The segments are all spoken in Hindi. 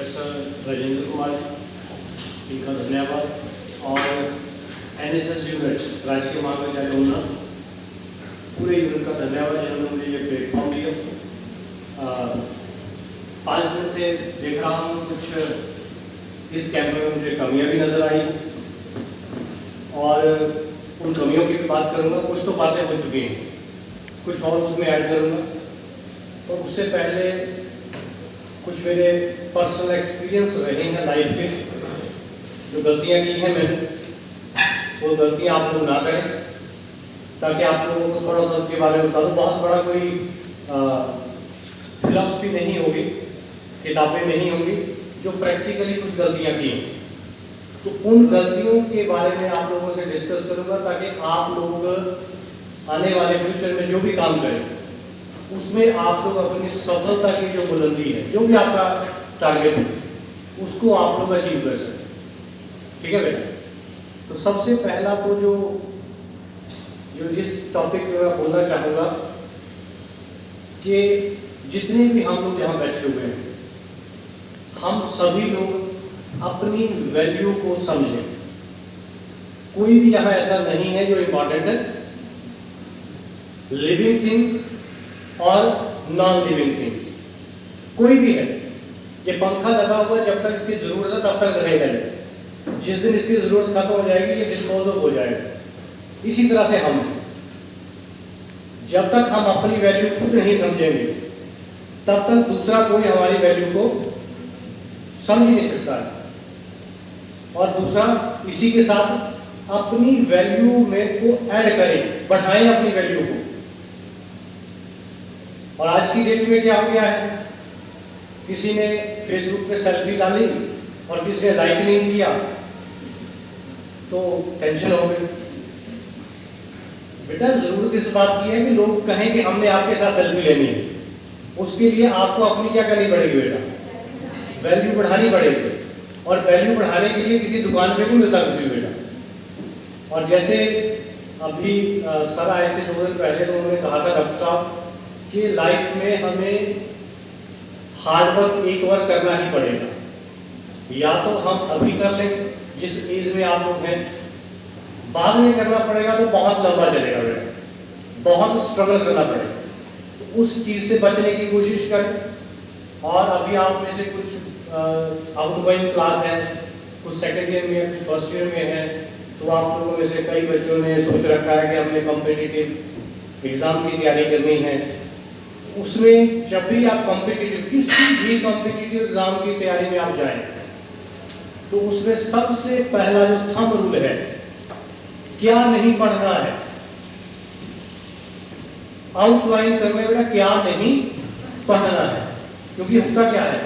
प्रोफेसर राजेंद्र कुमार जी, इनका धन्यवाद। और एनएसएस यूनिट राजकीय महाविद्यालय ऊना, पूरे यूनिट का धन्यवाद जिन्होंने मुझे ये प्लेटफॉर्म दिया। 5 दिन से देख रहा हूँ कुछ इस कैंप में मुझे कमियां भी नज़र आई और उन कमियों की भी बात करूँगा। कुछ तो बातें हो चुकी हैं, कुछ और उसमें ऐड करूँगा। तो उससे पहले कुछ मेरे पर्सनल एक्सपीरियंस रहे हैं लाइफ के, जो गलतियाँ की हैं मैंने, वो गलतियाँ आप लोग ना करें, ताकि आप लोगों को थोड़ा सा उनके बारे में बता दूँ। बहुत बड़ा कोई फिलॉसफी नहीं होगी, किताबें नहीं होंगी, जो प्रैक्टिकली कुछ गलतियाँ की हैं, तो उन गलतियों के बारे में आप लोगों से डिस्कस करूँगा, ताकि आप लोग आने वाले फ्यूचर में जो भी काम करें उसमें आप लोग अपनी सफलता की जो बुलंदी है, जो भी आपका टारगेट है, उसको आप लोग अचीव कर सकें। ठीक है बेटा? तो सबसे पहला तो जो जिस टॉपिक पे मैं बोलना चाहूँगा कि जितने भी हम लोग यहाँ बैठे हुए हैं, हम सभी लोग अपनी वैल्यू को समझें। कोई भी यहाँ ऐसा नहीं है जो इम्पॉर्टेंट है, लिविंग थिंग और नॉन लिविंग थिंग, कोई भी है। ये पंखा लगा हुआ है, जब तक इसकी जरूरत है तब तक रहेगा नहीं, जिस दिन इसकी जरूरत खत्म हो जाएगी ये डिस्पोज हो जाएगा। इसी तरह से हम, जब तक हम अपनी वैल्यू खुद नहीं समझेंगे तब तक दूसरा कोई हमारी वैल्यू को समझ ही नहीं सकता है। और दूसरा इसी के साथ अपनी वैल्यू में को ऐड करें, बढ़ाएं अपनी वैल्यू को। और आज की डेट में क्या हो गया है, किसी ने फेसबुक पे सेल्फी डाली और किसी ने लाइक नहीं किया तो टेंशन हो गई। बेटा जरूरत इस बात की है कि लोग कहें कि हमने आपके साथ सेल्फी लेनी है, उसके लिए आपको अपनी क्या करनी पड़ेगी बेटा, वैल्यू बढ़ानी पड़ेगी। और वैल्यू बढ़ाने के लिए किसी दुकान पे नहीं मिलता कुछ भी बेटा। और जैसे अभी सर आए थे 2 दिन पहले, तो उन्होंने कहा था डॉक्टर साहब कि लाइफ में हमें हार्ड वर्क एक बार करना ही पड़ेगा। या तो हम अभी कर लें जिस एज में आप लोग हैं, बाद में करना पड़ेगा तो बहुत लंबा चलेगा बेटा, बहुत स्ट्रगल करना पड़ेगा। तो उस चीज़ से बचने की कोशिश करें। और अभी आप में से कुछ आउटगोइंग क्लास है, कुछ सेकेंड ईयर में, कुछ फर्स्ट ईयर में है, तो आप लोगों में से कई बच्चों ने सोच रखा है कि हमने कॉम्पिटिटिव एग्ज़ाम की तैयारी करनी है। उसमें जब भी आप कॉम्पिटिटिव, किसी भी कॉम्पिटिटिव एग्ज़ाम की तैयारी में आप जाएं, तो उसमें सबसे पहला जो थंब रूल है, क्या नहीं पढ़ना है, आउटलाइन करने बेटा क्या नहीं पढ़ना है। क्योंकि होता क्या है,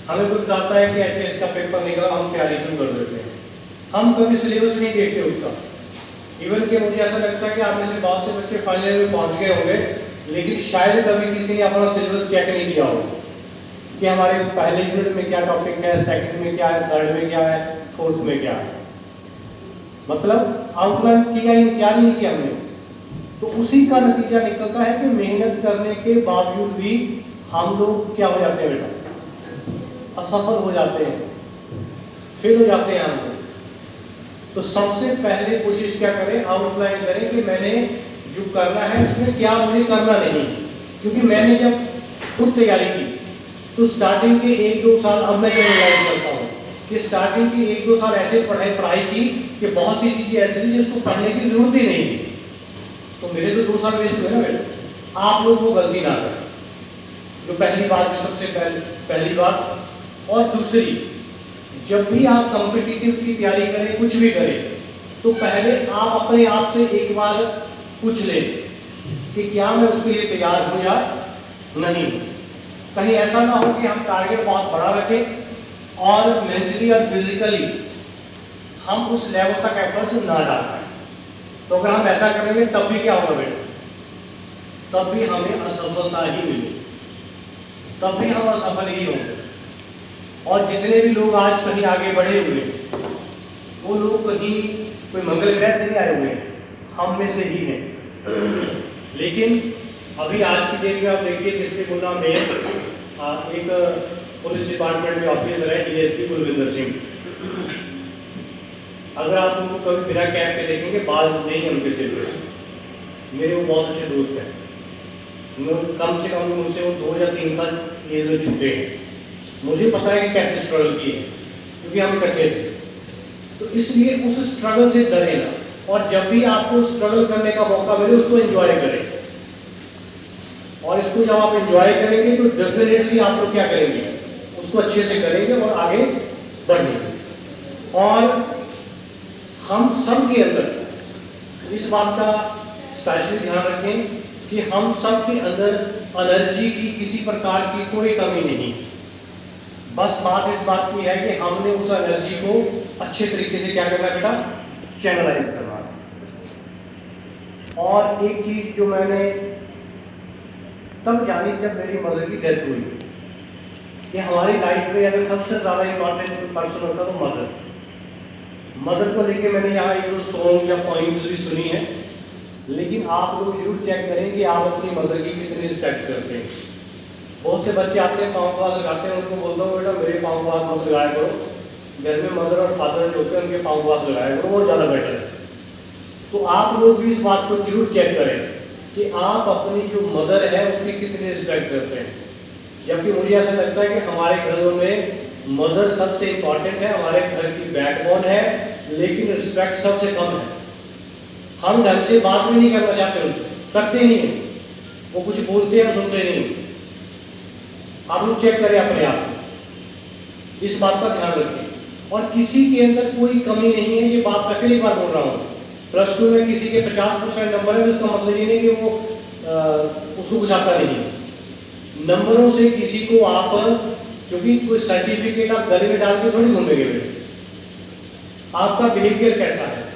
हमें कुछ बताता है कि एचएस का पेपर निकला, हम तैयारी शुरू कर देते हैं, हम कभी सिलेबस नहीं देखते उसका। इवन कि मुझे ऐसा लगता है कि आप में से बहुत से बच्चे फाइनल में पहुंच गए होंगे, लेकिन शायद कभी किसी ने अपना सिलेबस चेक नहीं किया हो कि हमारे पहले यूनिट में क्या टॉपिक है, सेकंड में क्या है, थर्ड में क्या है, फोर्थ में क्या है। मतलब आउटलाइन किया ही, तैयारी नहीं किया हमने। तो उसी का नतीजा निकलता है कि मेहनत करने के बावजूद भी हम लोग क्या हो जाते हैं बेटा, असफल हो जाते हैं, फेल हो जाते हैं हम लोग। तो सबसे पहले कोशिश क्या करें, आउटलाइन करें कि मैंने जो करना है उसमें क्या मुझे करना नहीं। क्योंकि मैंने जब खुद तैयारी की तो स्टार्टिंग के 1-2 साल, अब मैं क्या रियलाइज करता हूँ कि स्टार्टिंग के 1-2 साल ऐसे पढ़ाई की कि बहुत सी चीज़ें ऐसी थी जिसको पढ़ने की जरूरत ही नहीं थी। तो मेरे तो 2 साल वेस्ट हुए ना बेटा। आप लोग वो गलती ना करें, जो पहली बात, जो सबसे पहली बात। और दूसरी, जब भी आप कॉम्पिटिटिव की तैयारी करें, कुछ भी करें, तो पहले आप अपने आप से एक बार पूछ लें कि क्या मैं उसके लिए तैयार हूँ या नहीं। कहीं ऐसा ना हो कि हम टारगेट बहुत बड़ा रखें और मेंटली और फिजिकली हम उस लेवल तक एफर्ट्स ना डाल पाएं। तो अगर हम ऐसा करेंगे तब भी क्या होगा बेटा, तब भी हमें असफलता ही मिलेगी, तब भी हम असफल ही होंगे। और जितने भी लोग आज कहीं आगे बढ़े हुए, वो लोग कहीं कोई मंगल ग्रह से नहीं आए हुए, हम में से ही हैं। लेकिन अभी आज की डेट में आप देखिए, जिसके बोला मैं एक पुलिस डिपार्टमेंट में ऑफिसर है, डीएसपी कुलविंदर सिंह। अगर आप उनको कभी बिना कैप के देखेंगे, बाल नहीं है उनके सिर पे। मेरे वो बहुत अच्छे दोस्त हैं, कम से कम मुझसे वो 2 या 3 साल एज में छूटे हैं। मुझे पता है कि कैसे स्ट्रगल किए, क्योंकि हम इकट्ठे थे। तो इसलिए उस स्ट्रगल से डरे ना, और जब भी आपको स्ट्रगल करने का मौका मिले उसको एंजॉय करें। और इसको जब आप एंजॉय करेंगे तो डेफिनेटली आप लोग क्या करेंगे, उसको अच्छे से करेंगे और आगे बढ़ेंगे। और हम सब के अंदर इस बात का स्पेशली ध्यान रखें कि हम सब के अंदर एनर्जी की किसी प्रकार की कोई कमी नहीं। बस बात इस बात की है कि हमने उस एनर्जी को अच्छे तरीके से क्या करना है बेटा, चैनलाइज करना है। और एक चीज जो मैंने तब जानी जब मेरी मदर की डेथ हुई, कि हमारी लाइफ में अगर सबसे ज़्यादा इंपॉर्टेंट पर्सन होता तो मदर को लेके मैंने यहाँ एक 2 सॉन्ग या पॉइंट्स भी सुनी है, लेकिन आप लोग जरूर चेक करें कि आप अपनी मदर की कितनी रिस्पेक्ट करते हैं। बहुत से बच्चे आते हैं, पाँव को हाथ लगाते हैं, उनको बोलता हूँ बेटा मेरे पाँव को हाथ मत लगाया करो, घर में मदर और फादर जो होते हैं उनके पाँव को हाथ लगाया करो, वो ज़्यादा बेटर है। तो आप लोग भी इस बात को जरूर चेक करें कि आप अपनी जो मदर है उसकी कितनी रिस्पेक्ट करते हैं। जबकि मुझे ऐसा लगता है कि हमारे घरों में मदर सबसे इम्पॉर्टेंट है, हमारे घर की बैकबोन है, लेकिन रिस्पेक्ट सबसे कम है। हम ढंग से बात भी नहीं करना चाहते, उससे करते नहीं है, वो कुछ बोलते हैं सुनते नहीं। आप लोग चेक करें अपने आप, इस बात का ध्यान रखें। और किसी के अंदर कोई कमी नहीं है, ये बात मैं फिर एक बार बोल रहा हूँ। +2 में किसी के 50% नंबर है, उसका मतलब ये नहीं कि वो उसको कुछ आता नहीं है। नंबरों से किसी को आप, क्योंकि कोई सर्टिफिकेट आप गले में डाल के थोड़ी घूमेंगे बेटे। आपका बिहेवियर कैसा है।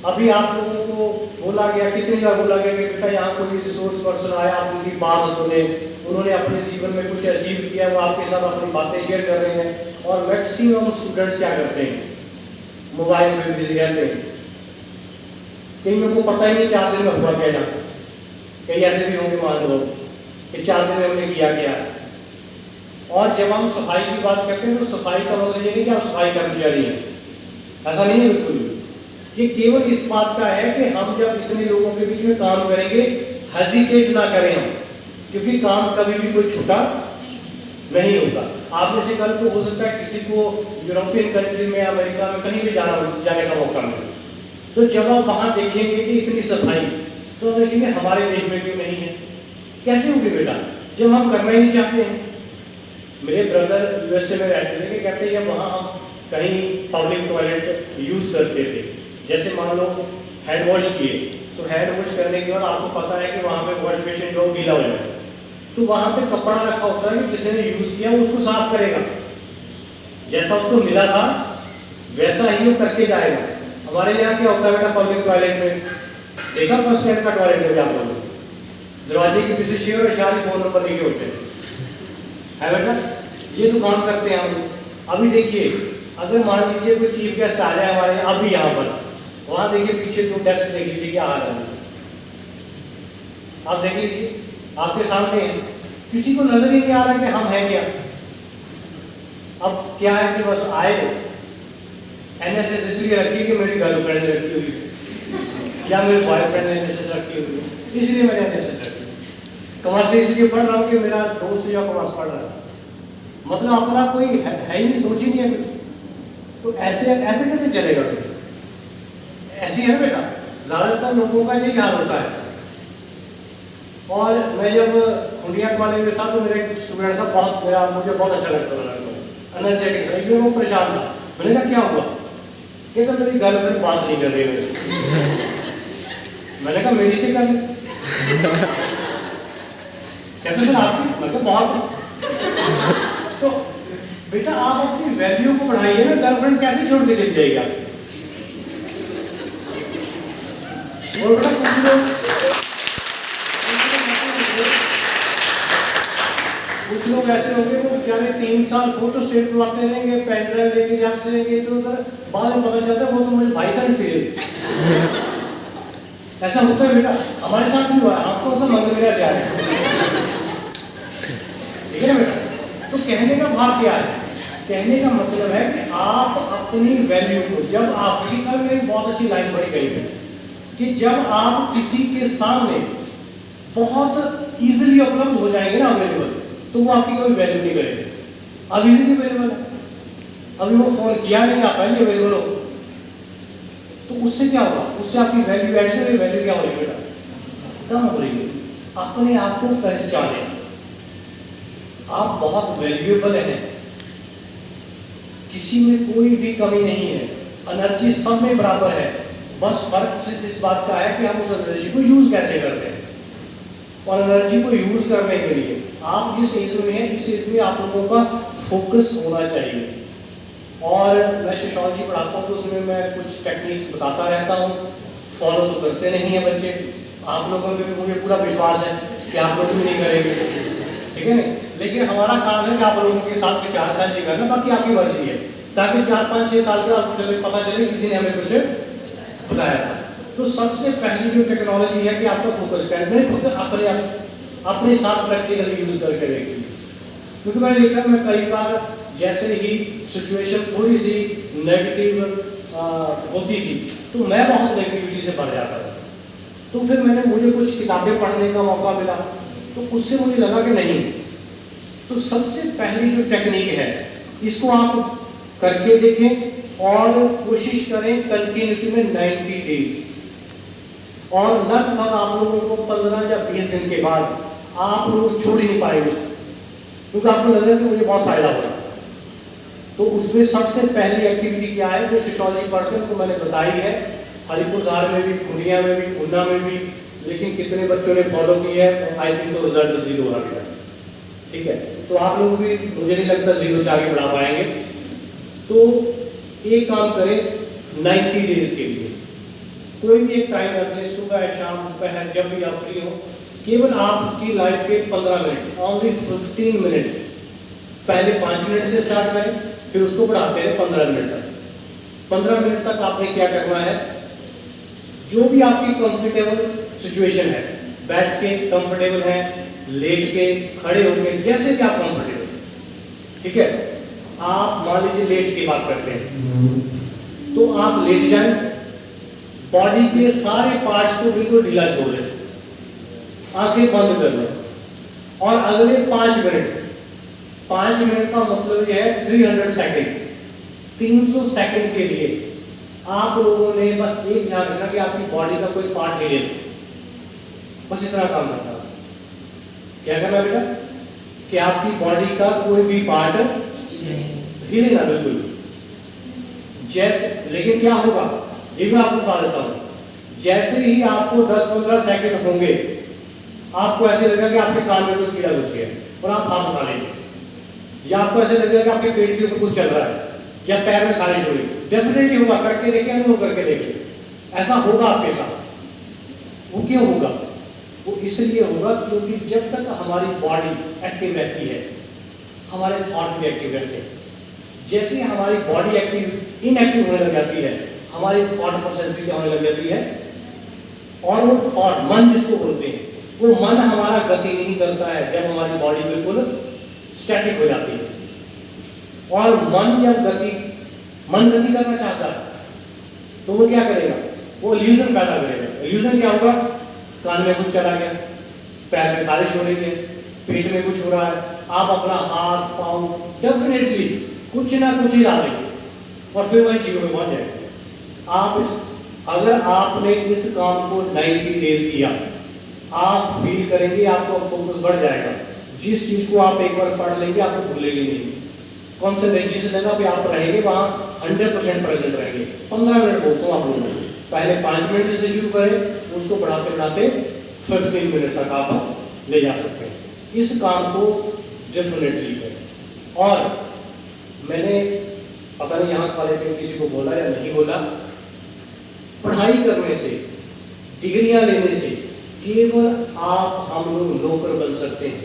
अभी आप लोगों को बोला गया, कितनी बार बोला गया कि बेटा यहाँ कोई रिसोर्स पर्सन आया, आप उनकी बात सुने, उन्होंने अपने जीवन में कुछ अचीव किया, वो आपके साथ अपनी बातें शेयर कर रहे हैं। और मैक्सिमम स्टूडेंट्स क्या करते हैं, मोबाइल में बिजी रहते हैं। कहीं को पता ही नहीं 4 दिन में हुआ क्या, कहीं ऐसे भी होंगे मान लो कि 4 दिन में हमने किया क्या। और जब हम सफाई की बात करते हैं तो सफाई का मतलब ये नहीं कि आप सफाई कर्मचारी हैं, ऐसा नहीं है बिल्कुल। ये केवल इस बात का है कि हम जब इतने लोगों के बीच में काम करेंगे, हेजिटेट ना करें हम, क्योंकि काम कभी भी कोई छोटा नहीं होता। आप में से कल को हो सकता है किसी को यूरोपियन कंट्री में, अमेरिका में कहीं भी जाने का मौका मिले, तो जब आप वहाँ देखेंगे कि इतनी सफाई, तो देखेंगे हमारे देश में क्यों नहीं है। कैसे होगी बेटा, जब हम करना ही नहीं चाहते हैं। मेरे ब्रदर यूएसए में रहते थे, कि कहते हैं वहाँ हम कहीं पब्लिक टॉयलेट यूज़ करते थे, जैसे मान लो हैंड वॉश किए, तो हैंड वॉश करने के बाद आपको पता है कि वहाँ पे वॉश बेसिन जो गीला हो जाए, तो वहाँ पे कपड़ा रखा होता है कि जिसने यूज़ किया वो उसको साफ करेगा, जैसा उसको मिला था वैसा ही वो करके जाएगा। हमारे यहाँ क्या होता है बेटा, पब्लिक टॉयलेट में देखा, बस स्टैंड का टॉयलेट में आप लोग दरवाजे के पीछे शेर और शारी फ़ोन नंबर लिखे होते हैं, है बेटा। ये तो काम करते हैं हम। अभी देखिए, अगर मान लीजिए कोई चीफ गेस्ट आ जाए हमारे अभी यहाँ पर, वहाँ देखिए पीछे 2 डेस्क देख लीजिए क्या आ रहा है, आप देख लीजिए आपके सामने है, किसी को नजर ही नहीं आ रहा कि हम हैं क्या। अब क्या है कि बस आए, NSS इसलिए रखी कि मेरी गर्लफ्रेंड ने रखी हुई या मेरे बॉयफ्रेंड ने NSS रखी हुई, इसलिए मैंने NSS रखी। कॉमर्स से इसलिए पढ़ रहा हूँ कि मेरा दोस्त या कॉमर्स पढ़ रहा है, मतलब अपना कोई है ही नहीं, सोच ही नहीं है कुछ। तो ऐसे कैसे चलेगा फिर, ऐसी है बेटा, ज़्यादातर लोगों का यही हाल होता है। और मैं जब खुंडिया कॉलेज में था तो मेरा एक स्टूडेंट था, मुझे बहुत अच्छा लगता था, एनर्जेटिक था, एकदम वो परेशान था। मैंने कहा क्या हुआ, कहता मेरी गर्लफ्रेंड बात नहीं कर रही है। मैंने कहा मेरी से कर ली, कहते सर आपकी, मैं कहा बहुत। तो बेटा आप अपनी वैल्यू को बढ़ाइए ना, गर्लफ्रेंड कैसे छोड़ के चली जाएगी आप। और बेटा कुछ लोग ऐसे होंगे वो बेचारे 3 साल फोटो स्टेट करवाते रहेंगे, पेन ड्राइव लेके जाते रहेंगे इधर उधर, बाद में पता चलता है वो तो मुझे भाई साहब थे। ऐसा होता है बेटा, हमारे साथ भी हुआ है, आपको सब मंगल मेरा जा रहे, ठीक है ना बेटा। तो कहने का भाव क्या है? कहने का मतलब है कि आप अपनी वैल्यू को, जब आपकी कल मेरी बहुत अच्छी लाइन पढ़ी गई है कि जब आप किसी के सामने बहुत इजीली उपलब्ध हो जाएंगे ना अवेलेबल, तो वो आपकी कोई वैल्यू नहीं करेगा। अब इजीली अवेलेबल है, अभी वो फोन किया नहीं, आप पहले अवेलेबल हो, तो उससे क्या होगा? उससे आपकी वैल्यू ऐड नहीं, वैल्यू क्या हो रही है बेटा? कम हो रही है। अपने आप को पहचाने, आप बहुत वैल्यूएबल हैं, किसी में कोई भी कमी नहीं है, एनर्जी सब में बराबर है। बस फर्क सिर्फ इस बात का है कि हम उस एनर्जी को यूज कैसे करते हैं। और एनर्जी को यूज करने के लिए आप जिस एज में हैं, इस एज में आप लोगों का फोकस होना चाहिए। और मैं सोशियोलॉजी पढ़ाता हूँ तो उसमें मैं कुछ टेक्निक्स बताता रहता हूँ, फॉलो तो करते नहीं है बच्चे। आप लोगों में भी मुझे पूरा विश्वास है कि आप लोग भी नहीं करेंगे, ठीक है नहीं? लेकिन हमारा काम है कि आप लोगों के साथ 4 साल जी करना, बाकी आपकी मर्जी है, ताकि 4, 5, 6 साल के आपको पता चले किसी ने हमें कुछ बताया था। तो सबसे पहली जो टेक्नोलॉजी है कि आपको फोकस करना, मैंने खुद अपने साथ प्रैक्टिकली यूज करके देखी, क्योंकि मैंने देखा मैं कई बार जैसे ही सिचुएशन थोड़ी सी नेगेटिव होती थी तो मैं बहुत नेगेटिविटी से भर जाता था। तो फिर मुझे कुछ किताबें पढ़ने का मौका मिला, तो उससे मुझे लगा कि नहीं, तो सबसे पहली जो टेक्निक है इसको आप करके देखें और कोशिश करें कंटिन्यूटी में 90 डेज, और लगभग आप लोगों को 15 या 20 दिन के बाद आप लोग छोड़ ही नहीं पाएंगे उसको, क्योंकि आपको लग रहा है कि मुझे बहुत फायदा हो रहा है। तो उसमें सबसे पहली एक्टिविटी क्या है जो सोशियोलॉजी पढ़ते हैं, तो मैंने बताई है, हरिपुरधार में भी, खुनिया में भी, ऊना में भी, लेकिन कितने बच्चों ने फॉलो की है? आई थिंक तो रिजल्ट 0 आ गया, ठीक है? तो आप लोग भी मुझे नहीं लगता 0 से आगे बढ़ा पाएंगे। तो एक काम करें, 90 डेज के लिए कोई भी एक टाइम रख लें, सुबह, शाम, दोपहर, जब भी आप फ्री हो, केवल आपकी लाइफ के 15 मिनट, ओनली 15 मिनट, पहले 5 मिनट से स्टार्ट करें, फिर उसको बढ़ाते हैं 15 मिनट तक। 15 मिनट तक आपने क्या करना है, जो भी आपकी कंफर्टेबल सिचुएशन है, बैठ के कंफर्टेबल है, लेट के, खड़े होके, जैसे भी आप कंफर्टेबल, ठीक है? आप मान लीजिए लेट की बात करते हैं, तो आप लेट जाएं, बॉडी के सारे पार्ट्स को बिल्कुल ढीला छोड़ दें, आंखें बंद कर लें, और अगले 5 मिनट, 5 मिनट का मतलब यह है 300 सेकंड, 300 सेकंड के लिए आप लोगों ने बस एक ध्यान रखना कि आपकी बॉडी का कोई पार्ट हिले, बस इतना काम करना। क्या करना बेटा? कि आपकी बॉडी का कोई भी पार्ट हिले ना, बिल्कुल। जैसे, लेकिन क्या होगा ये मैं आपको बता देता हूं, जैसे ही आपको 10-15 सेकंड होंगे, आपको ऐसे लगेगा कि आपके कान में कुछ कीड़ा घुस गया और आप हाथ उठा लेंगे, या आपको ऐसे लगेगा कि आपके पेट के ऊपर कुछ चल रहा है, या पैर में खारिश हो रही है। डेफिनेटली होगा, करके देखिए, अनुभव करके देखिए, ऐसा होगा आपके साथ। वो क्यों होगा? वो इसलिए होगा क्योंकि जब तक हमारी बॉडी एक्टिव रहती है, हमारे थॉट भी एक्टिव रहते हैं। जैसे ही हमारी बॉडी इनएक्टिव होने लग जाती है, हमारी थॉट प्रोसेस भी होने लग जाती है, और वो थॉट, मन जिसको बोलते हैं, वो मन हमारा गति नहीं करता है जब हमारी बॉडी बिल्कुल स्टैटिक हो जाती है। और मन जब मन गति करना चाहता है तो वो क्या करेगा? वो इल्यूजन पैदा करेगा। इल्यूजन क्या होगा? कान में कुछ चला गया, पैर में खारिश हो रही है, पेट में कुछ हो रहा है, आप अपना हाथ पांव डेफिनेटली कुछ ना कुछ ही ला देंगे और फिर वही चीजों में पहुंच जाएंगे। अगर आपने इस काम को 90 डेज किया, आप फील करेंगे आपका फोकस बढ़ जाएगा। जिस चीज को आप एक बार पढ़ लेंगे आपको भूलेंगे नहीं। कॉन्सेंट्रेट जिस जगह पे आप रहेंगे वहां 100% प्रेजेंट रहेंगे। 15 मिनट बोलता हूँ आप लोगों को, पहले 5 मिनट से शुरू करें, उसको बढ़ाते बढ़ाते 15 मिनट तक आप ले जा सकते हैं। इस काम को डेफिनेटली करें। और मैंने पता नहीं यहाँ वाले दिन किसी को बोला या नहीं बोला, पढ़ाई करने से, डिग्रियां लेने से केवल हम लोग नौकर बन सकते हैं।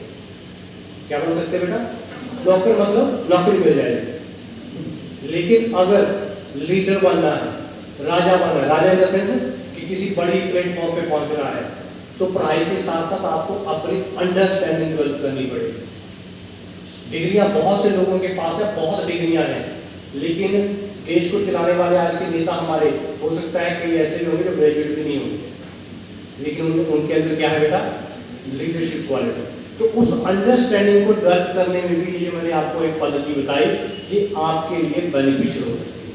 क्या बन सकते हैं बेटा? नौकर मतलब नौकरी मिल जाएगी। लेकिन अगर लीडर बनना है, राजा बनना है, राजा इन द सेंस कि किसी बड़ी प्लेटफॉर्म पे पहुंचना है, तो पढ़ाई के साथ साथ आपको अपनी अंडरस्टैंडिंग डेवलप करनी पड़ेगी। डिग्रियां बहुत से लोगों के पास है, बहुत डिग्रियां हैं, लेकिन देश को चलाने वाले आज के नेता हमारे, हो सकता है कई ऐसे भी होंगे जो ग्रेजुएट भी नहीं होंगे, लेकिन उनके अंदर क्या है बेटा, लीडरशिप क्वालिटी। तो उस अंडरस्टैंडिंग को डेवलप करने में भी ये मैंने आपको एक पद्धति बताई, ये आपके लिए बेनिफिशियल हो सकती है,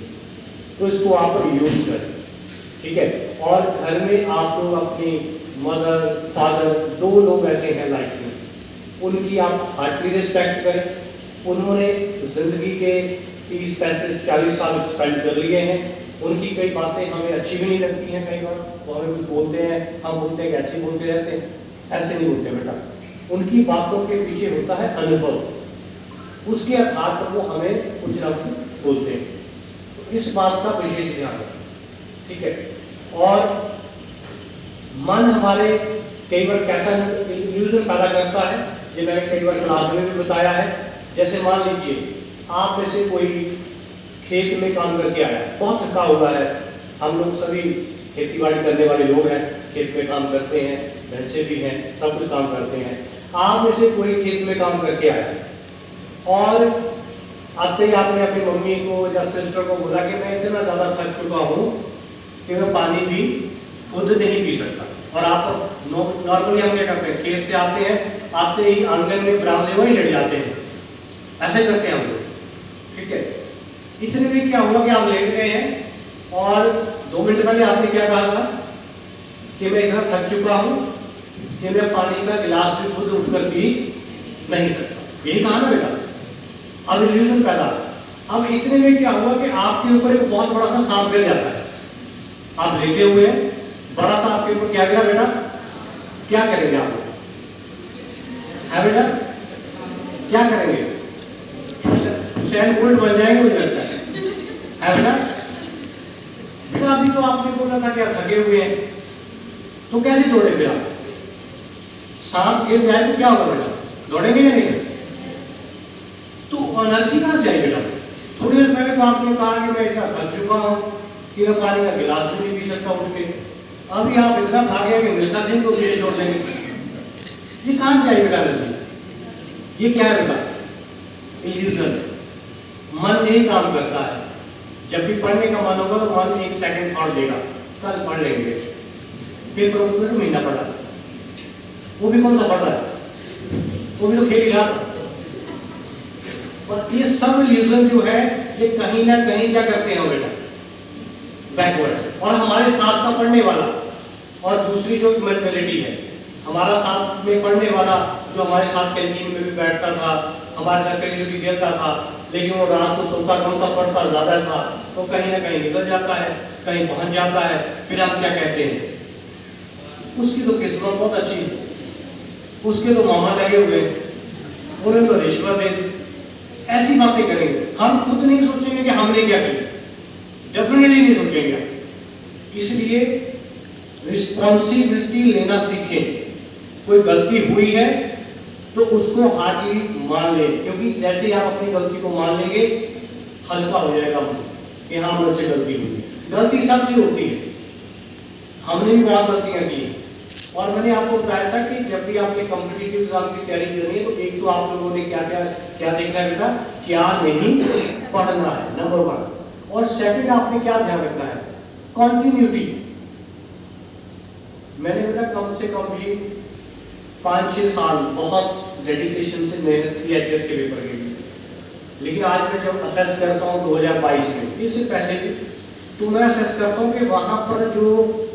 तो इसको आप यूज करें, ठीक है। और घर में आप लोग अपनी मदर फादर, दो लोग ऐसे हैं लाइफ में, उनकी आप हार्टली रिस्पेक्ट करें। उन्होंने जिंदगी के 30, 35, 40 साल स्पेंड कर लिए हैं, उनकी कई बातें हमें अच्छी भी नहीं लगती हैं, कई बार वो हमें कुछ बोलते हैं, हम बोलते हैं कि ऐसे बोलते रहते हैं, ऐसे नहीं बोलते बेटा। उनकी बातों के पीछे होता है अनुभव, उसके आधार पर वो हमें कुछ ना कुछ बोलते हैं, तो इस बात का विशेष ध्यान रखें, ठीक है। और मन हमारे कई बार कैसा इल्यूजन पैदा करता है, ये मैंने कई बार क्लास में भी बताया है। जैसे मान लीजिए आप में से कोई खेत में काम करके आया, बहुत थका हुआ है, हम लोग सभी खेती बाड़ी करने वाले लोग हैं, खेत में काम करते हैं, भैंसे भी हैं, सब कुछ काम करते हैं। आप में से कोई खेत में काम करके आया और आते ही आपने अपनी मम्मी को या सिस्टर को बोला कि मैं इतना ज़्यादा थक चुका हूँ कि मैं पानी भी खुद नहीं पी सकता। और आप नॉर्मली हम क्या करते हैं, खेत से आते हैं, आते ही आंगन में बरामदे वहीं लेट जाते हैं, ऐसे करते हैं हम लोग, ठीक है। इतने में क्या हुआ कि आप लेट गए हैं और 2 मिनट पहले आपने क्या कहा था कि मैं इतना थक चुका हूँ कि मैं पानी का गिलास भी खुद उठकर पी नहीं सकता, यही कहा ना बेटा। अब इल्यूजन पैदा। अब इतने में क्या हुआ कि आपके ऊपर एक बहुत बड़ा सा सांप गिर जाता है, आप लेटे हुए हैं, बड़ा सा आपके ऊपर क्या गिरा बेटा, क्या करेंगे आप है बेटा, क्या करेंगे, सैन बोल्ट बन जाएंगे मुझे लगता है बेटा। बेटा अभी तो आपने बोला था कि आप थके हुए हैं, तो कैसे दौड़े फिर आप, सांप गिर जाए तो क्या होगा बेटा, दौड़ेंगे या नहीं? तो एनर्जी कहाँ से आई बेटा? थोड़ी देर पहले तो आपने कहा कि मैं इतना थक चुका हूँ कि मैं पानी का गिलास भी नहीं पी सकता उठ के, अभी आप इतना भागे कि मिल्खा सिंह को पीछे छोड़ देंगे, ये कहाँ से आई बेटा एनर्जी? ये क्या है बेटा? इल्यूजन। मन यही काम करता है, जब भी पढ़ने का मन होगा तो मन 1 सेकंड थॉट देगा, कल पढ़ लेंगे, पेपर में तो महीना पढ़ा, वो भी कौन सा पढ़ रहा है, वो भी तो खेल रहा। और ये सब इल्यूजन जो है ये कहीं ना कहीं क्या करते हैं बेटा, बैकवर्ड। और हमारे साथ का पढ़ने वाला और दूसरी जो मेंटालिटी है, हमारा साथ में पढ़ने वाला जो हमारे साथ कैंटीन में भी बैठता था, हमारे साथ कहीं भी खेलता था, लेकिन वो रात को सोता कम था, पढ़ता ज़्यादा था, तो कहीं ना कहीं निकल जाता है, कहीं पहुंच जाता है, फिर हम क्या कहते हैं, उसकी तो किस्मत बहुत अच्छी, उसके तो मामा लगे हुए, उन्हें तो रिश्वत दे दी, ऐसी बातें करेंगे। हम खुद नहीं सोचेंगे कि हमने क्या किया, डेफिनेटली नहीं सोचेंगे। इसलिए रिस्पॉन्सिबिलिटी लेना सीखें, कोई गलती हुई है तो उसको हार्डली मान लें, क्योंकि जैसे ही आप अपनी गलती को मान लेंगे हल्का हो जाएगा कि हाँ मुझसे गलती हुई है। गलती सबसे होती है, हमने भी बहुत गलतियां की हैं। और मैंने आपको बताया था कि जब भी आपने कॉम्पिटिटिव एग्जाम की तैयारी करनी है तो एक तो आप लोगों ने क्या देखना है बेटा, क्या नहीं पढ़ना है, नंबर 1। और सेकंड आपने क्या ध्यान रखना है, कॉन्टिन्यूटी। मैंने बेटा कम से कम भी 5-6 साल बहुत डेडिकेशन से मेहनत की एचएस के पेपर के लिए, लेकिन आज मैं जब असेस करता हूँ 2022 में, इससे पहले भी, तो मैं असेस करता हूँ कि वहां पर जो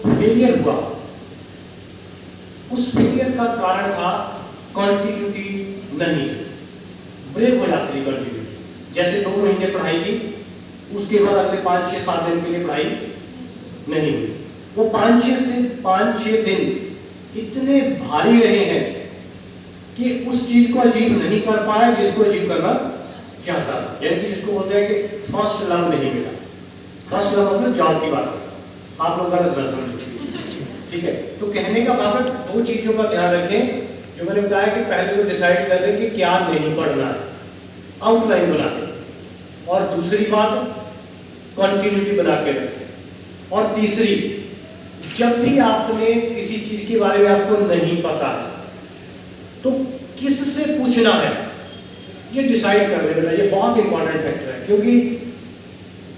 फेलियर हुआ, उस फेलियर का कारण था कॉन्टिन्यूटी नहीं, ब्रेक हो जाती थी कॉन्टिन्यूटी। जैसे 2 महीने पढ़ाई की, उसके बाद अगले 5-6-7 दिन के लिए पढ़ाई नहीं हुई। वो 5-6 दिन इतने भारी रहे हैं कि उस चीज को अचीव नहीं कर पाया जिसको अचीव करना चाहता था। यानी कि जिसको बोलते हैं कि फर्स्ट लव नहीं मिला। फर्स्ट लव मतलब जॉब की बात है, आप लोग गलत ना समझिए, ठीक है। तो कहने का मतलब 2 चीजों का ध्यान रखें जो मैंने बताया कि पहले तो डिसाइड कर लें कि क्या नहीं पढ़ना है, आउटलाइन बना दें, और दूसरी बात कंटिन्यूटी बना के रखें, और तीसरी, जब भी आपने किसी चीज के बारे में आपको नहीं पता है तो किससे पूछना है ये डिसाइड कर ले बेटा, ये बहुत इंपॉर्टेंट फैक्टर है। क्योंकि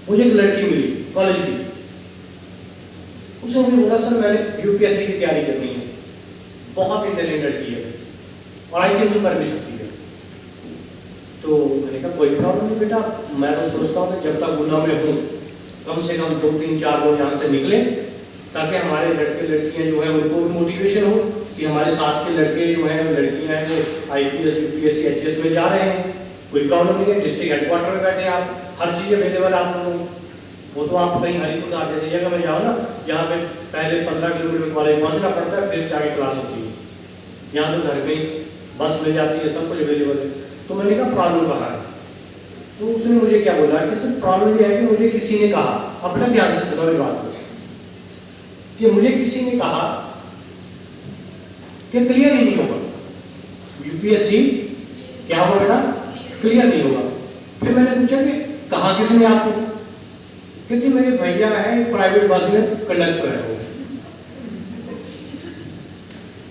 मुझे एक लड़की मिली कॉलेज की, उसने मुझे बोला सर मैंने यूपीएससी की तैयारी करनी है, बहुत इंटेलिजेंट लड़की है और आई थिंक तो कर भी सकती है। तो मैंने कहा कोई प्रॉब्लम नहीं बेटा, मैं तो सोचता हूँ कि जब तक गुना में हूँ कम से कम 2 3 4 लोग यहाँ से निकले, ताकि हमारे लड़के लड़कियाँ जो है उनको भी मोटिवेशन हो कि हमारे साथ के लड़के जो हैं लड़कियाँ हैं वो आईपीएस यूपीएससी एचएस में जा रहे हैं, कोई प्रॉब्लम नहीं है। डिस्ट्रिक्ट हेडक्वार्टर में बैठे आप, हर चीज़ अवेलेबल है आप लोगों को। वो तो आप कहीं हरिपुर जैसी जगह में जाओ ना, यहाँ पे पहले 15 किलोमीटर कॉलेज पहुँचना पड़ता है, फिर जाके क्लास होती है। यहाँ तो घर में ही बस मिल जाती है, सब कुछ अवेलेबल है। तो मैंने कहा प्रॉब्लम कहाँ है? तो उसने मुझे क्या बोला कि सर प्रॉब्लम ये है कि मुझे किसी ने कहा, अपना ध्यान से सुनो मेरी बात को, कि मुझे किसी ने कहा कि क्लियर ही नहीं होगा यूपीएससी, क्या होगा बेटा, क्लियर नहीं होगा। फिर मैंने पूछा कि कहा किसने आपको? क्योंकि मेरे भैया है प्राइवेट बस में कंडक्टर है, वो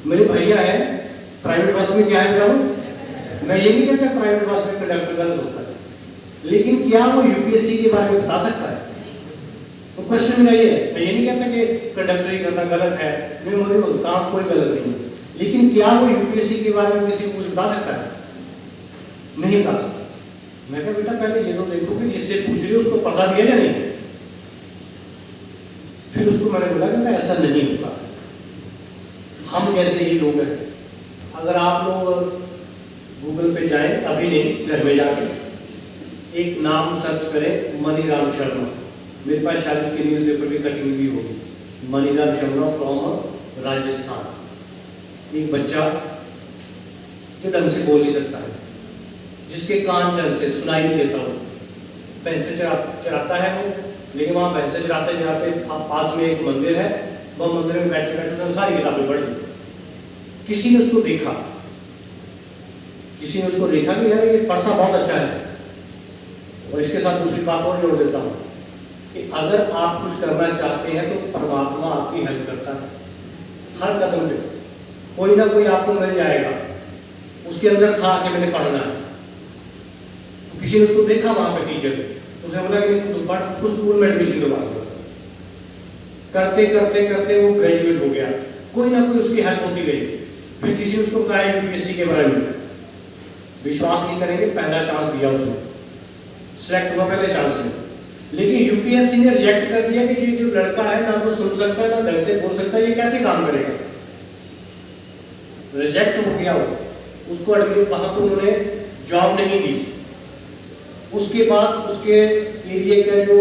मेरे भैया है प्राइवेट बस में क्या है बेटा, मैं ये नहीं कहता प्राइवेट बस में कंडक्टर गलत होता है, लेकिन क्या वो यूपीएससी के बारे में बता सकता है? तो क्वेश्चन मेरा ये है, मैं ये नहीं कहता कि कंडक्टरी करना गलत है, मैं मुझे काम कोई गलत नहीं है, लेकिन क्या वो यूपीएससी के बारे में किसी को कुछ बता सकता है? नहीं बता सकता। मैं कहा बेटा पहले ये तो देखो कि जिससे पूछ रही हो उसको पता दिया या नहीं। फिर उसको मैंने बोला कि ऐसा नहीं होता, हम जैसे ही लोग हैं। अगर आप लोग गूगल पे जाएं, अभी नहीं घर में जाके एक नाम सर्च करें, मनीराम शर्मा, मेरे पास शायद उसके न्यूज़पेपर की कटिंग भी होगी, मनीराम शर्मा फ्रॉम राजस्थान। एक बच्चा जो ढंग से बोल नहीं सकता है, जिसके कान ढंग से सुनाई नहीं देता, वो भैंसे चराता है वो, लेकिन वहाँ भैंसे चराते चराते पास में एक मंदिर है, वह मंदिर में बैठे बैठे उसने सारी किताबें पढ़ी। किसी ने उसको देखा, किसी ने उसको देखा कि यार ये पढ़ता बहुत अच्छा है। और इसके साथ दूसरी बात और जोड़ देता हूँ कि अगर आप कुछ करना चाहते हैं तो परमात्मा आपकी हेल्प करता है हर कदम पे, कोई ना कोई आपको मिल जाएगा। उसके अंदर था कि मैंने पढ़ना है, तो किसी ने उसको देखा वहां पे टीचर, उसने बोला कि तू पढ़, उसको स्कूल में एडमिशन करवा दिया। करते करते करते वो ग्रेजुएट हो गया, कोई ना कोई उसकी हेल्प होती गई। फिर किसी ने उसको बताया यूपीएससी के बारे में, विश्वास नहीं करेंगे, पहला चांस दिया उसने, सिलेक्ट हुआ पहले चांस में, लेकिन यूपीएससी ने रिजेक्ट कर दिया कि ये जो लड़का है ना तो सुन सकता है ना ढंग से बोल सकता है, ये कैसे काम करेगा। रिजेक्ट हो गया वो, उसको वहां पर उन्होंने जॉब नहीं दी। उसके बाद उसके एरिया का जो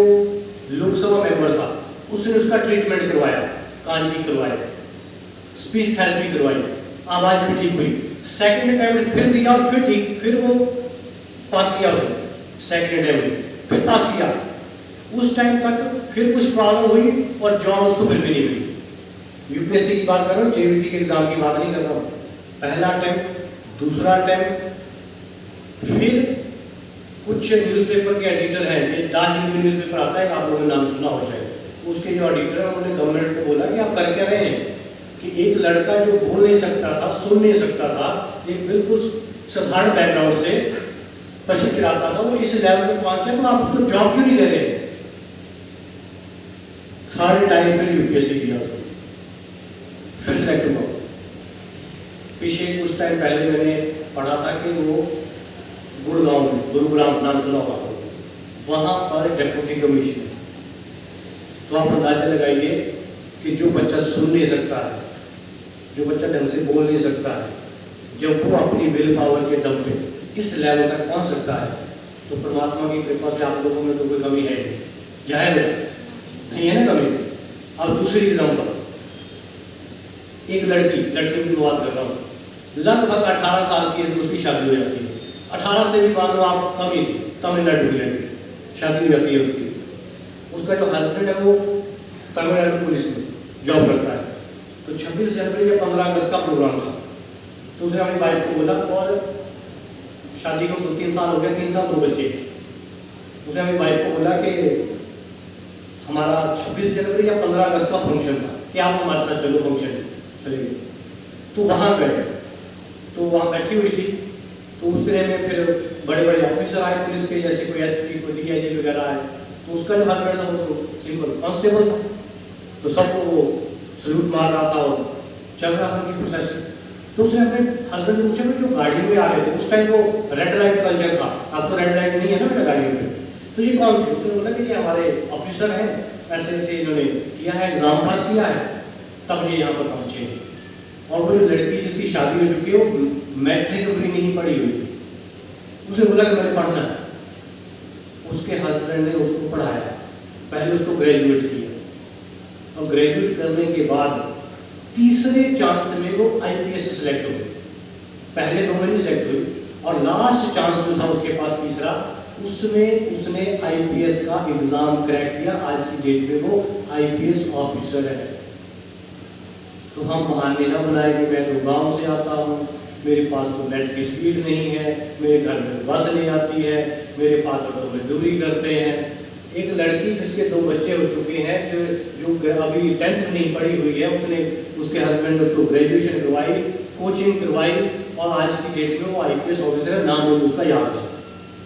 लोकसभा मेंबर था उसने उसका ट्रीटमेंट करवाया, कान ठीक करवाया, स्पीच थेरेपी करवाई, आवाज भी ठीक हुई। सेकंड अटेम्प्ट फिर दिया और फिर ठीक, फिर वो पास किया उसने, सेकंड अटेम्प्ट फिर पास किया। उस टाइम तक फिर कुछ प्रॉब्लम हुई और जॉब उसको फिर भी नहीं मिली। यूपीएससी की बात कर रहा हूँ, जेईटी के एग्जाम की बात नहीं कर रहा हूँ। पहला अटेम्प्ट, दूसरा अटेम्प्ट, फिर कुछ न्यूज़पेपर के एडिटर हैं, ये द हिंदू न्यूज़पेपर आता है, आप लोगों ने नाम सुना हो शायद, उसके जो एडिटर हैं उन्होंने गवर्नमेंट को बोला कि आप कर क्या रहे हैं कि एक लड़का जो बोल नहीं सकता था, सुन नहीं सकता था, एक बिल्कुल साधारण बैकग्राउंड से पशु चलाता था, वो इस लेवल पर पहुंचे, तो आप उसको जॉब क्यों नहीं दे रहे? सारे टाइम फिर यूपीएससी दिया उसने, फिर सिलेक्ट हुआ। पीछे कुछ टाइम पहले मैंने पढ़ा था कि वो गुड़गांव में, गुरुग्राम नाम सुना होगा, वहां पर डेप्यूटी कमिश्नर। तो आप अंदाजा लगाइए कि जो बच्चा सुन नहीं सकता है, जो बच्चा ढंग से बोल नहीं सकता है, जब वो अपनी विल पावर के दम पे इस लेवल तक पहुंच सकता है, तो परमात्मा की कृपा से आप लोगों में तो कोई कमी है जाहिर नहीं है ना कमी। अब दूसरी एग्जाम्पल, एक लड़की की बात कर रहा हूँ, लगभग 18 साल की उसकी शादी हो जाती है। 18 से भी मान लो आप कम ही थी, तमिलनाडु की लड़की, शादी हो जाती है उसकी। उसका जो हस्बैंड है वो तमिलनाडु पुलिस में जॉब करता है। तो 26 जनवरी या 15 अगस्त का प्रोग्राम था, तो उसने अपनी वाइफ को बोला, और शादी को 2-3 साल हो गया, 3 साल 2 बच्चे। उसने अपनी वाइफ को बोला कि हमारा 26 जनवरी या 15 अगस्त का फंक्शन था, कि आप हमारे साथ चलो फंक्शन चलेंगे। तो वहाँ गए, तो वहाँ बैठी हुई थी, तो उस तरह में फिर बड़े बड़े ऑफिसर आए पुलिस के, जैसे कोई एसपी, कोई डीआईजी वगैरह आए, तो उसका जो हस्बैंड था वो तो सिंपल कांस्टेबल था, तो सबको वो सल्यूट मार रहा था और चल रहा था उनकी प्रोसेस। तो उसने अपने हस्बैंड से पूछा जो गाड़ी में आ रहे थे, उस टाइम वो रेड लाइट कल्चर था, अब तो रेड लाइट नहीं है ना मेरा गाड़ियों में, तो ये कौन थे? उसने बोला कि ये हमारे ऑफिसर हैं, ऐसे इन्होंने किया है, एग्जाम पास किया है, तब ये यहाँ पर पहुँचे। और वो जो लड़की जिसकी शादी हो चुकी है वो मैट्रिक भी नहीं पढ़ी हुई थी, उसे बोला कि मैंने पढ़ना है। उसके हस्बैंड ने उसको पढ़ाया, पहले उसको ग्रेजुएट किया और ग्रेजुएट करने के बाद तीसरे चांस में वो आईपीएस सेलेक्ट हुई। पहले 2 में नहीं सेलेक्ट हुई और लास्ट चांस जो था उसके पास तीसरा, उसमें उसने आईपीएस का एग्जाम क्रैक किया। आज की डेट में वो आईपीएस ऑफिसर है। तो हम बहाने ना बनाए कि मैं तो गांव से आता हूँ, मेरे पास तो नेट की स्पीड नहीं है, मेरे घर में बस नहीं आती है, मेरे फादर तो मजदूरी करते हैं। एक लड़की जिसके 2 बच्चे हो चुके हैं, जो अभी 10th नहीं पढ़ी हुई है, उसने उसके हस्बैंड ने उसको ग्रेजुएशन करवाई, कोचिंग करवाई और आज की डेट में वो आईपीएस ऑफिसर है, नाम मुझे उसका याद है।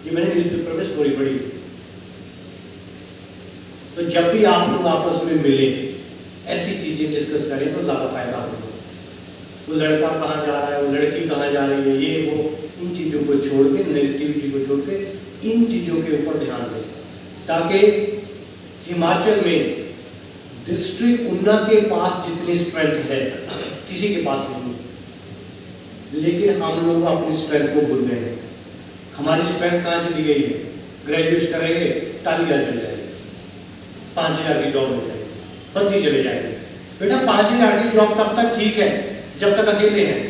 ये मैंने न्यूज़पेपर में स्टोरी पढ़ी थी। तो जब भी आप लोग आपस में मिले, ऐसी चीजें डिस्कस करें तो ज्यादा फायदा होगा। वो लड़का कहाँ जा रहा है, वो लड़की कहाँ जा रही है, ये वो, इन चीजों को छोड़ के, नेगेटिविटी को छोड़ के इन चीजों के ऊपर ध्यान दें, ताकि हिमाचल में डिस्ट्रिक्ट उन्ना के पास जितनी स्ट्रेंथ है किसी के पास नहीं, लेकिन हम लोग अपनी स्ट्रेंथ को भूल गए हैं। हमारी स्ट्रेंथ कहाँ चली गई है? ग्रेजुएट करेंगे, तालियां चल जाएगी, 5000 की जॉब मिल जाएगी, बत्ती चले जाएंगे। बेटा 5000 की जॉब तब तक ठीक है जब तक अकेले हैं।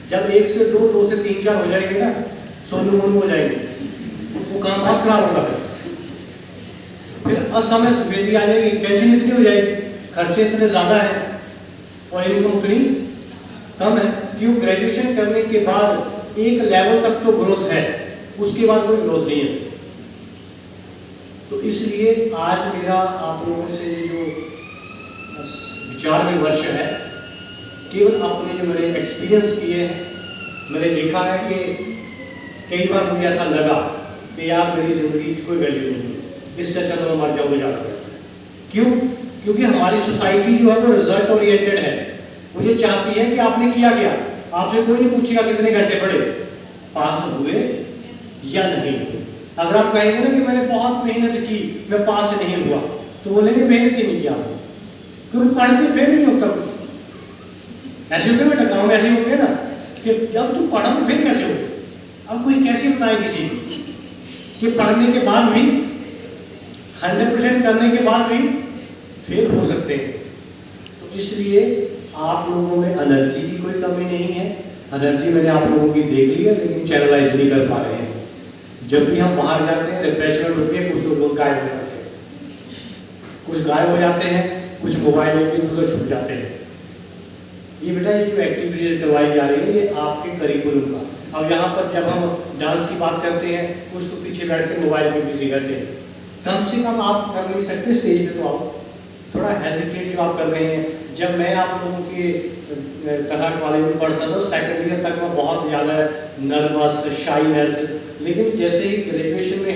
जब 1 से 2, 2 से 3, 4 हो जाएंगे ना, सोनू मोनू हो जाएंगे, वो काम बहुत खराब होगा। फिर असमय स्थिति आ जाएगी, टेंशन इतनी हो जाएगी, खर्चे इतने ज्यादा है और इनकम उतनी कम है। क्यों? ग्रेजुएशन करने के बाद एक लेवल तक तो ग्रोथ है, उसके बाद कोई ग्रोथ नहीं है। तो इसलिए आज मेरा आप लोगों से जो विचार विमर्श है, केवल अपने जो मैंने एक्सपीरियंस किए हैं, मैंने देखा है कि कई बार मुझे ऐसा लगा कि यार मेरी जिंदगी की कोई वैल्यू नहीं है, इससे अच्छा तो मैं मर जाऊंगा ज़्यादा। क्यों? क्योंकि हमारी सोसाइटी जो है वो रिजल्ट ओरिएंटेड है। वो ये चाहती है कि आपने किया क्या। आपसे कोई नहीं पूछेगा कितने घंटे पढ़े, पास हुए या नहीं हुए। अगर आप कहेंगे ना कि मैंने बहुत मेहनत की, मैं पास नहीं हुआ, तो बोलेंगे मेहनत ही नहीं किया, क्योंकि पढ़ के फेल नहीं होता कुछ। ऐसे होते बेटा, गाँव में ऐसे होते हैं ना कि जब तुम पढ़ा तो फेल कैसे हो। अब कोई कैसे बताए किसी कि पढ़ने के बाद भी 100% करने के बाद भी फेल हो सकते हैं। तो इसलिए आप लोगों में एनर्जी की कोई कमी नहीं है। एनर्जी मैंने आप लोगों की देख ली है, लेकिन चैनलाइज नहीं कर पा रहे हैं। जब भी हम बाहर जाते हैं, रिफ्रेशमेंट होती है, कुछ लोग गायब हो जाते हैं, कुछ गायब हो जाते हैं, कुछ मोबाइल लेके उधर छुप जाते हैं। ये बेटा ये जो एक्टिविटीज करवाई जा रही है, ये आपके करिकुलम का। अब यहाँ पर जब हम डांस की बात करते हैं, कुछ तो पीछे बैठ के मोबाइल पे बिजी रहते हैं। कम से कम आप कर नहीं सकते, स्टेज पे तो आओ। थोड़ा हेजिटेट जो आप कर रहे हैं। जब मैं आप लोगों के कहा कॉलेज में पढ़ता था, सेकेंड ईयर तक मैं बहुत ज़्यादा नर्वस, शाइनेस, लेकिन जैसे ही ग्रेजुएशन में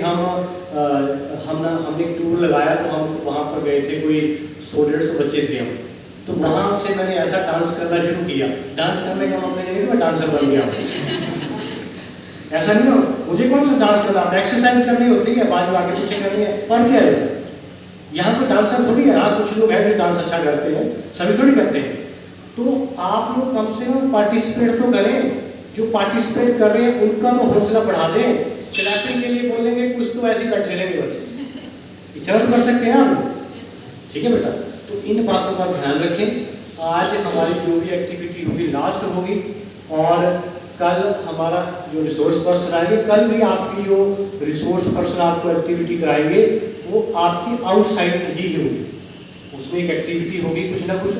हमने एक टूर लगाया, तो हम वहाँ पर गए थे, कोई 100-150 बच्चे थे हम। तो वहाँ से मैंने ऐसा डांस करना शुरू किया। डांस करने का मतलब नहीं मैं डांसर बन गया, ऐसा नहीं हो। मुझे कौन सा डांस करना आता है, एक्सरसाइज करनी होती है, बाजू आगे पीछे करनी है, पर क्या है यहाँ कोई डांसर थोड़ी है। हाँ, कुछ लोग हैं जो डांस अच्छा करते हैं, सभी थोड़ी करते हैं। तो आप लोग कम से कम पार्टिसिपेट तो करें। जो पार्टिसिपेट कर रहे हैं उनका तो हौसला बढ़ा दें। क्लैपिंग के लिए बोलेंगे, कुछ तो ऐसे बैठे रहेंगे, बस इतना तो कर सकते हैं आप। ठीक है बेटा, तो इन बातों का ध्यान रखें। आज हमारी जो भी एक्टिविटी होगी लास्ट होगी, और कल हमारा जो रिसोर्स पर्सन आएंगे, कल भी आपकी जो रिसोर्स पर्सन आपको एक्टिविटी कराएंगे वो आपकी आउटसाइड ही होगी। उसमें एक एक्टिविटी होगी कुछ ना कुछ,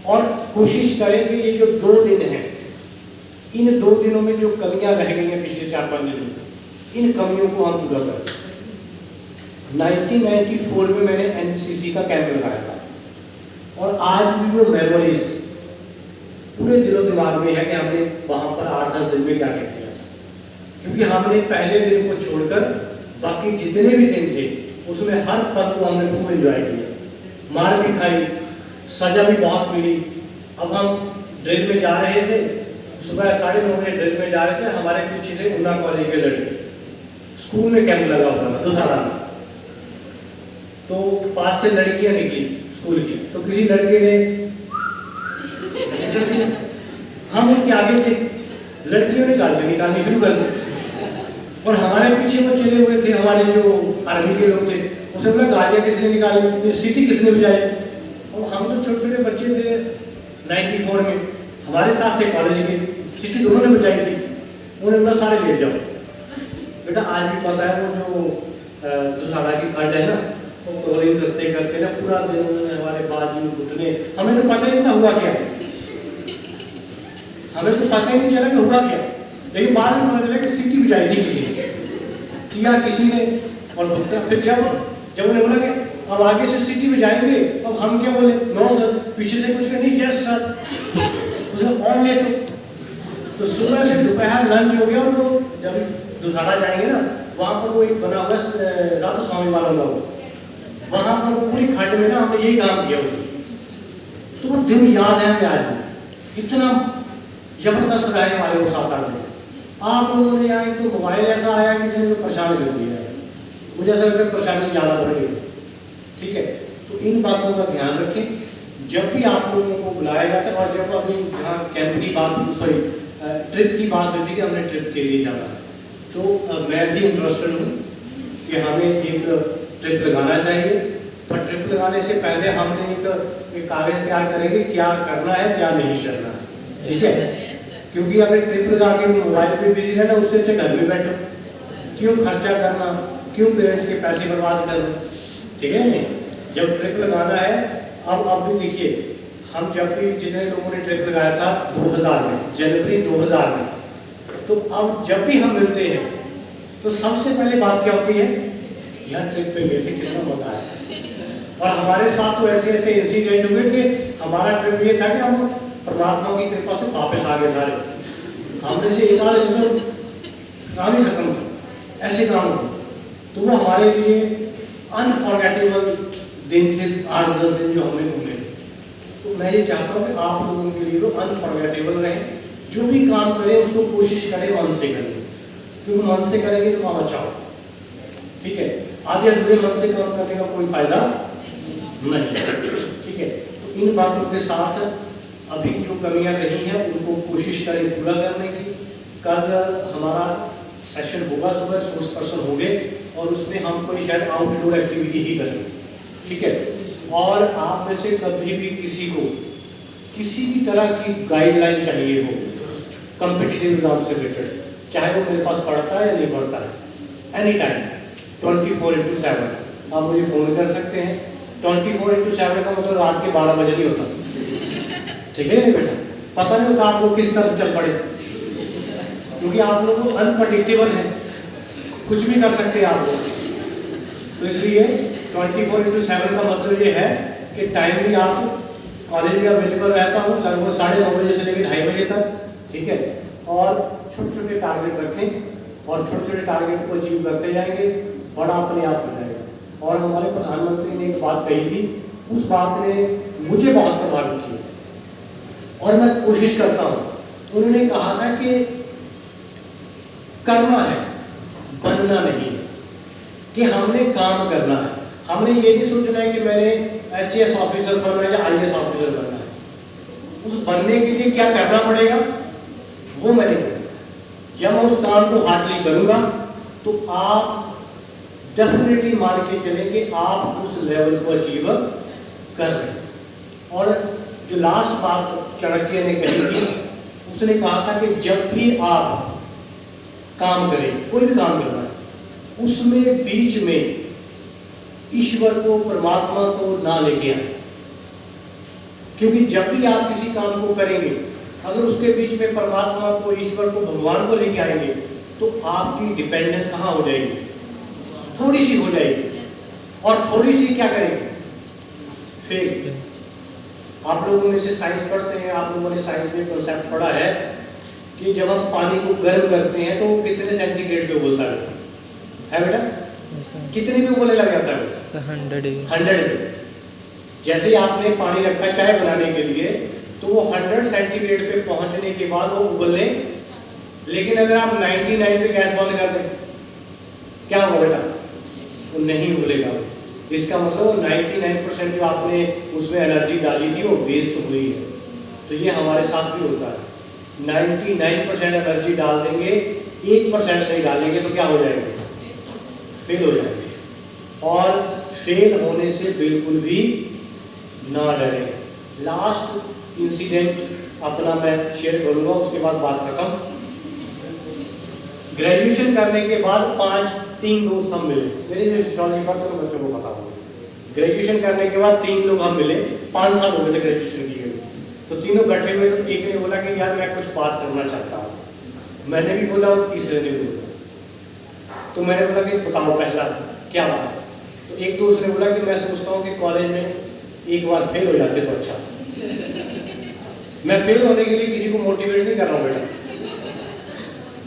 और कोशिश करेंगे ये जो 2 दिन हैं, इन 2 दिनों में जो कमियां रह गई हैं पिछले 4-5 दिनों, इन कमियों को हम पूरा करें। 1994 में मैंने एनसीसी का कैंप लगाया था, और आज भी वो मेमोरीज पूरे दिलो दिमाग में है कि हमने वहां पर 8-10 दिन में क्या किया था। क्योंकि हमने पहले दिन को छोड़कर बाकी जितने भी दिन थे उसमें हर पल को हमने खूब एंजॉय किया, मार भी खाई, सजा भी बहुत मिली। अब हम ड्रिल में जा रहे थे, सुबह 9:30 बजे ड्रिल में जा रहे थे, हमारे पीछे थे उन्ना कॉलेज के लड़के, स्कूल में कैंप लगा हुआ था दुसारा में, तो 5 से लड़कियां निकली स्कूल की, तो किसी लड़के ने हम उनके आगे थे, लड़कियों ने गालियां निकालनी शुरू कर दी और हमारे पीछे वो चले हुए थे, हमारे जो आर्मी के लोग थे, उसने बोला गालियां किसने निकाली, सीटी किसने बजाई। और हम तो छोटे छोटे बच्चे थे 94 में, हमारे साथ थे कॉलेज के, सीटी दोनों ने बजाई थी। उन्होंने बोला सारे लेट जाओ। बेटा आज भी पता है वो जो दुसारा की खड्ड है ना, वो ट्रोलिंग करते करते ना पूरा दिन उन्होंने हमारे बाजू घुटने, हमें तो पता ही नहीं था हुआ क्या, हमें तो पता ही नहीं चला कि हुआ क्या, लेकिन बाद में पता चला कि सीटी बजाई थी किसी ने, किया किसी ने। और फिर जब उन्होंने बोला कि अब आगे से सीटी बजाएंगे, अब हम क्या बोले, नो सर, पीछे से कुछ नहीं, यस सर, उसे और ले तो सुबह से दोपहर लंच हो गया। और वो जब दुसारा जाएंगे ना, वहाँ पर वो एक बना हुआ राधा स्वामी वाला लोग, वहाँ पर पूरी खंड में ना हमने यही काम किया हुआ, तो वो दिन याद है हमें आज, इतना जबरदस्त रहे हमारे वो 7-8 दिन। आप लोगों ने यहाँ तो मोबाइल ऐसा आया कि किसी ने तो परेशान कर दिया है, मुझे ऐसा लगता है परेशानी ज़्यादा बढ़ गई, ठीक है। तो इन बातों का ध्यान रखें जब भी आप लोगों को बुलाया जाता है। और जब अभी यहाँ कैंप की बात, सॉरी ट्रिप की बात होती है कि हमने ट्रिप के लिए जाना है, तो मैं भी इंटरेस्टेड हूँ कि हमें एक ट्रिप लगाना चाहिए, पर ट्रिप लगाने से पहले हमने एक कागज़ तैयार करेंगे क्या करना है क्या नहीं करना है, ठीक है। क्योंकि अगर ट्रिप लगा के मोबाइल पे बिजी रहना, उससे अच्छा घर में बैठो, क्यों खर्चा करना, क्यों पेरेंट्स के पैसे बर्बाद करना, ठीक है। जब ट्रिप लगाना है, अब भी देखिए, हम जब भी जितने लोगों ने ट्रिप लगाया था 2000 में, जनवरी 2000 में, तो अब जब भी हम मिलते हैं तो सबसे पहले बात क्या होती है, यार ट्रिप पे गए थे कितना मजा आया। और हमारे साथ तो ऐसे ऐसे इंसिडेंट हुए कि हमारा ट्रिप ये था कि हम परमात्मा की कृपा से वापस आ गए सारे, हमने से एक आध दिन काम ही खत्म था, ऐसे काम हो। तो वो हमारे लिए अनफॉरगेटेबल दिन थे, 8-10 दिन जो हमने घूमे। तो मैं ये चाहता हूँ कि आप लोगों के लिए वो अनफॉरगेटेबल रहे, जो भी काम करें उसको कोशिश करें मन से करें, क्योंकि मन से करेंगे तो काम अच्छा हो, ठीक है। आगे अधूरे मन से काम करने का कोई फायदा नहीं, ठीक है। तो इन बातों के साथ अभी जो कमियां रही हैं उनको कोशिश करें पूरा करने की। कल हमारा सेशन होगा, सुबह सोर्स पर्सन होंगे और उसमें हम कोई शायद आउटडोर एक्टिविटी ही करेंगे, ठीक है। और आप में से कभी भी किसी को किसी भी तरह की गाइडलाइन चाहिए हो कॉम्पिटिटिव एग्जाम से रिलेटेड, चाहे वो मेरे पास पढ़ता है या नहीं पढ़ता है, एनी टाइम 24/7 आप मुझे फ़ोन कर सकते हैं। 24/7 का मतलब रात के 12 बजे नहीं होता, ठीक है बेटा, पता नहीं होता आप लोग किस तरफ चल पड़े, क्योंकि आप लोग अनप्रडिक्टेबल है, कुछ भी कर सकते हैं आप लोग। तो इसलिए 24/7 का मतलब ये है कि टाइम भी आप कॉलेज में अवेलेबल रहता हूँ लगभग 9:30 बजे से लेकर 2:30 बजे तक, ठीक है। और छोटे छोटे टारगेट रखें और छोटे छोटे टारगेट को अचीव करते जाएंगे, बड़ा अपने आप हो जाएगा। और हमारे प्रधानमंत्री ने एक बात कही थी, उस बात ने मुझे बहुत प्रभावित किया और मैं कोशिश करता हूँ। उन्होंने कहा था कि करना है, बनना नहीं है, कि हमने काम करना है। हमने ये नहीं सोचना है कि मैंने HAS ऑफिसर बनना है या IAS ऑफिसर बनना है। उस बनने के लिए क्या करना पड़ेगा वो मैंने करना। जब मैं उस काम को हार्डली करूँगा तो आप डेफिनेटली मान के चलें कि आप उस लेवल को अचीव कर रहे हैं। और जो लास्ट बात चाणक्य ने कही थी, उसने कहा था कि जब भी आप काम करें, कोई भी काम करना है, उसमें बीच में ईश्वर को, परमात्मा को ना लेके आए। क्योंकि जब भी आप किसी काम को करेंगे, अगर उसके बीच में परमात्मा को, ईश्वर को, भगवान को लेके आएंगे तो आपकी डिपेंडेंस कहाँ हो जाएगी, थोड़ी सी हो जाएगी। और थोड़ी सी क्या करेंगे, फिर आप लोगों में से साइंस पढ़ते हैं, आप लोगों ने साइंस में कॉन्सेप्ट पढ़ा है कि जब हम पानी को गर्म करते हैं तो वो कितने सेंटीग्रेड पे उबलता है बेटा? कितने पे उबलने लग जाता है? 100 पे। जैसे ही आपने पानी रखा चाय बनाने के लिए तो वो 100 सेंटीग्रेड पे पहुंचने के बाद वो उबलने, लेकिन अगर आप 99 पे गैस बंद कर दें क्या होगा बेटा? वो नहीं उबलेगा। इसका मतलब वो 99% जो आपने उसमें एनर्जी डाली थी वो वेस्ट हुई है। तो ये हमारे साथ भी होता है, 99% एनर्जी डाल देंगे, 1% नहीं डालेंगे तो क्या हो जाएंगे? फेल हो जाएंगे। और फेल होने से बिल्कुल भी ना डरें। लास्ट इंसिडेंट अपना मैं शेयर करूंगा, उसके बाद बात खत्म। ग्रेजुएशन करने के बाद 3 दोस्त हम मिले, मेरे जो सोशियोलॉजी पढ़ते हैं बच्चों को पता होगा। ग्रेजुएशन करने के बाद 3 लोग हम मिले, 5 साल हो गए थे ग्रेजुएशन किए हुए। तो तीनों इकट्ठे हुए तो एक ने बोला कि यार मैं कुछ बात करना चाहता हूँ। मैंने भी बोला और तीसरे ने भी बोला। तो मैंने बोला कि बताओ पहला क्या बात है? तो एक दोस्त ने बोला कि मैं सोचता हूँ कि कॉलेज में एक बार फेल हो जाते तो अच्छा। मैं फेल होने के लिए किसी को मोटिवेट नहीं कर रहा हूँ बेटा,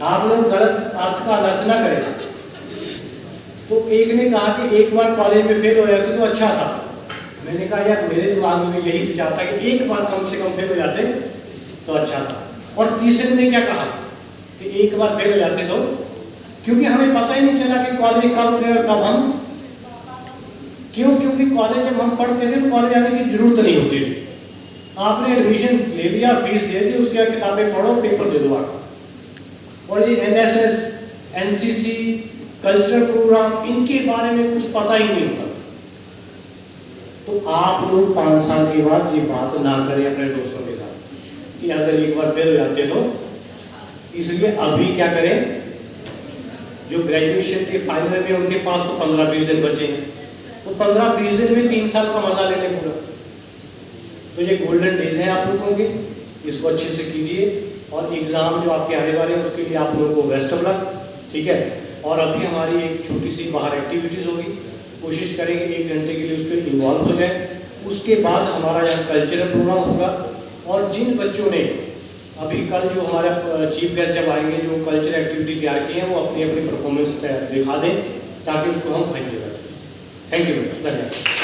आप लोग गलत अर्थ का आदर्श ना करें। तो एक ने कहा कि एक बार कॉलेज में फेल हो जाते तो अच्छा था। मैंने कहा यार मेरे दिमाग में यही विचार था कि एक बार कम से कम फेल हो जाते तो अच्छा था। और तीसरे ने क्या कहा कि एक बार फेल हो जाते तो, क्योंकि हमें पता ही नहीं चला कि कॉलेज कब गए और कब हम क्योंकि कॉलेज जब हम पढ़ते थे तो कॉलेज आने की जरूरत नहीं होती थी। आपने एडमिशन ले लिया, फीस दे दी, उसके बाद किताबें पढ़ो, पेपर दे दो आप। और ये NSS, NCC, कल्चरल प्रोग्राम, इनके बारे में कुछ पता ही नहीं होता। तो आप लोग 5 साल के बाद ये बात ना करें अपने दोस्तों के साथ कि अगर एक बार फेल हो जाते तो। इसलिए अभी क्या करें, जो ग्रेजुएशन के फाइनल में उनके पास तो 15-20 दिन बचे हैं, तो 15-20 दिन में 3 साल का मजा ले लें पूरा। तो ये गोल्डन डेज हैं आप लोगों के, इसको अच्छे से कीजिए। और एग्जाम जो आपके आने वाले हैं उसके लिए आप लोगों को बेस्ट ऑफ लक, ठीक है। और अभी हमारी एक छोटी सी बाहर एक्टिविटीज़ होगी, कोशिश करेंगे 1 घंटे के लिए उसमें इन्वॉल्व हो जाए। उसके बाद हमारा यहाँ कल्चरल प्रोग्राम होगा। और जिन बच्चों ने अभी कल जो हमारा चीफ गेस्ट जब आएंगे जो कल्चरल एक्टिविटी तैयार की है वो अपनी अपनी परफॉर्मेंस दिखा दें ताकि उसको हम फाइनल करें। थैंक यू, धन्यवाद।